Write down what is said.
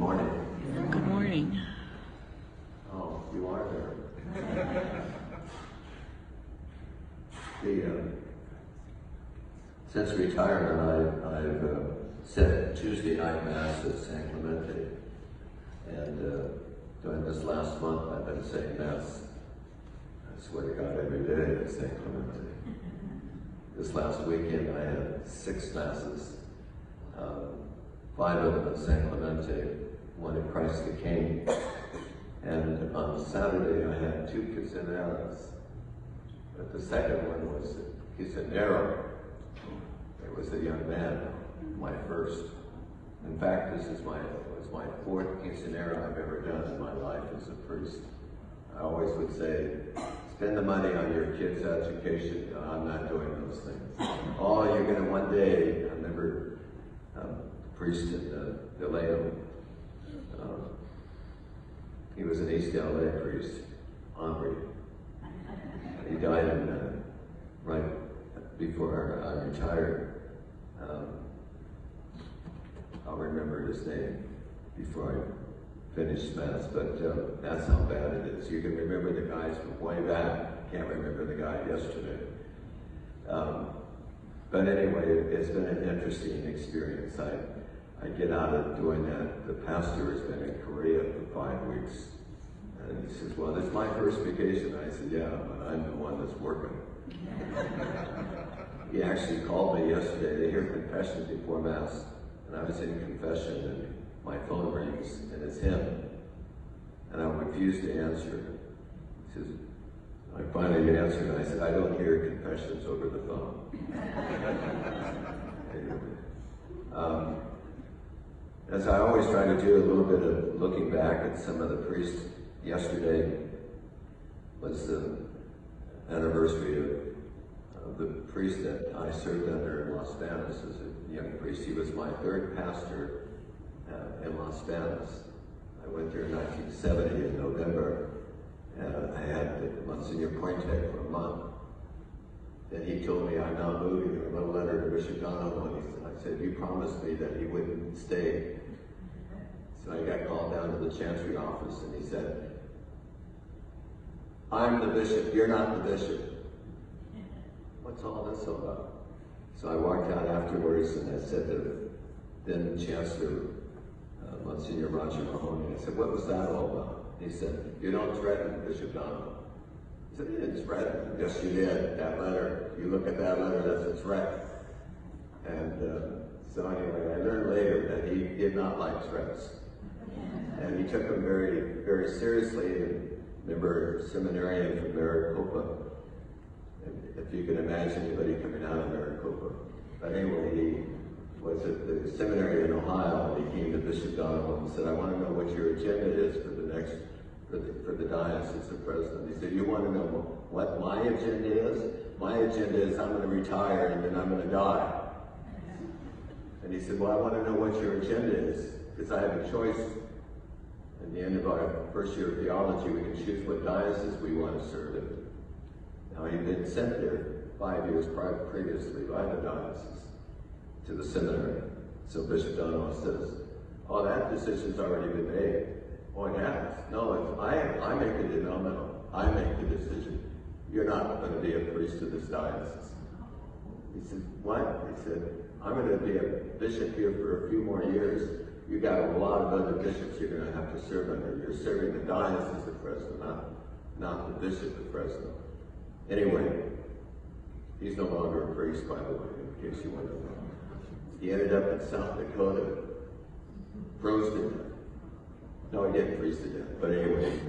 morning. Good morning. Oh, you are there. Since retirement, I've said Tuesday night Mass at San Clemente. And during this last month, I've been saying Mass, I swear to God, every day at San Clemente. This last weekend, I had 6 Masses. 5 of them at San Clemente, one at Christ the King. And on Saturday, I had 2 quinceañeras. But the second one was a quinceañero. It was a young man, my first. In fact, this was my 4th quinceañera I've ever done in my life as a priest. I always would say, spend the money on your kids' education. No, I'm not doing those things. Oh, you're going to one day. I remember a priest in Delano. He was an East LA priest, Henri. He died right before I retired. I'll remember his name before I finish Mass, but that's how bad it is. You can remember the guys from way back, can't remember the guy yesterday. But anyway, it's been an interesting experience. I get out of doing that. The pastor has been in Korea for 5 weeks. And he says, well, it's my first vacation. I said, yeah, but I'm the one that's working. He actually called me yesterday to hear confession before Mass. And I was in confession, and my phone rings, and it's him. And I refused to answer. He says, I finally answered, and I said, I don't hear confessions over the phone. Anyway, as I always try to do, a little bit of looking back at some of the priests. Yesterday was the anniversary of the priest that I served under in Las Vegas as a young priest. He was my 3rd pastor in Las Vegas. I went there in 1970 in November, and I had Monsignor Pointe for a month. Then he told me, I'm not moving. I wrote a letter to Bishop Donovan. I said, you promised me that he wouldn't stay. So I got called down to the Chancery office, and he said, I'm the bishop, you're not the bishop. What's all this about? So I walked out afterwards, and I said to then Chancellor Monsignor Roger Mahoney, I said, what was that all about? He said, you don't threaten Bishop Donovan. I said, you didn't threaten. Yes, you did. That letter, you look at that letter, that's a threat. And so anyway, I learned later that he did not like threats. And he took them very, very seriously. And remember, seminarian from Maricopa. If you can imagine anybody coming out of Maricopa. But anyway, he was at the seminary in Ohio, and he came to Bishop Donovan and said, I want to know what your agenda is for the diocese of president. He said, you want to know what my agenda is? My agenda is I'm going to retire and then I'm going to die. And he said, well, I want to know what your agenda is, because I have a choice. At the end of our first year of theology, we can choose what diocese we want to serve in. Now, he'd been sent there 5 years previously by the diocese to the seminary. So Bishop Donovan says, oh, that decision's already been made. Oh, it has? No, I make the denominal. I make the decision. You're not going to be a priest of this diocese. He said, what? He said, I'm going to be a bishop here for a few more years. You got a lot of other bishops you're going to have to serve under. You're serving the diocese of Fresno, not the bishop of Fresno. Anyway, he's no longer a priest, by the way, in case you want to know. He ended up in South Dakota, froze to death. No, he didn't freeze to death, but anyway.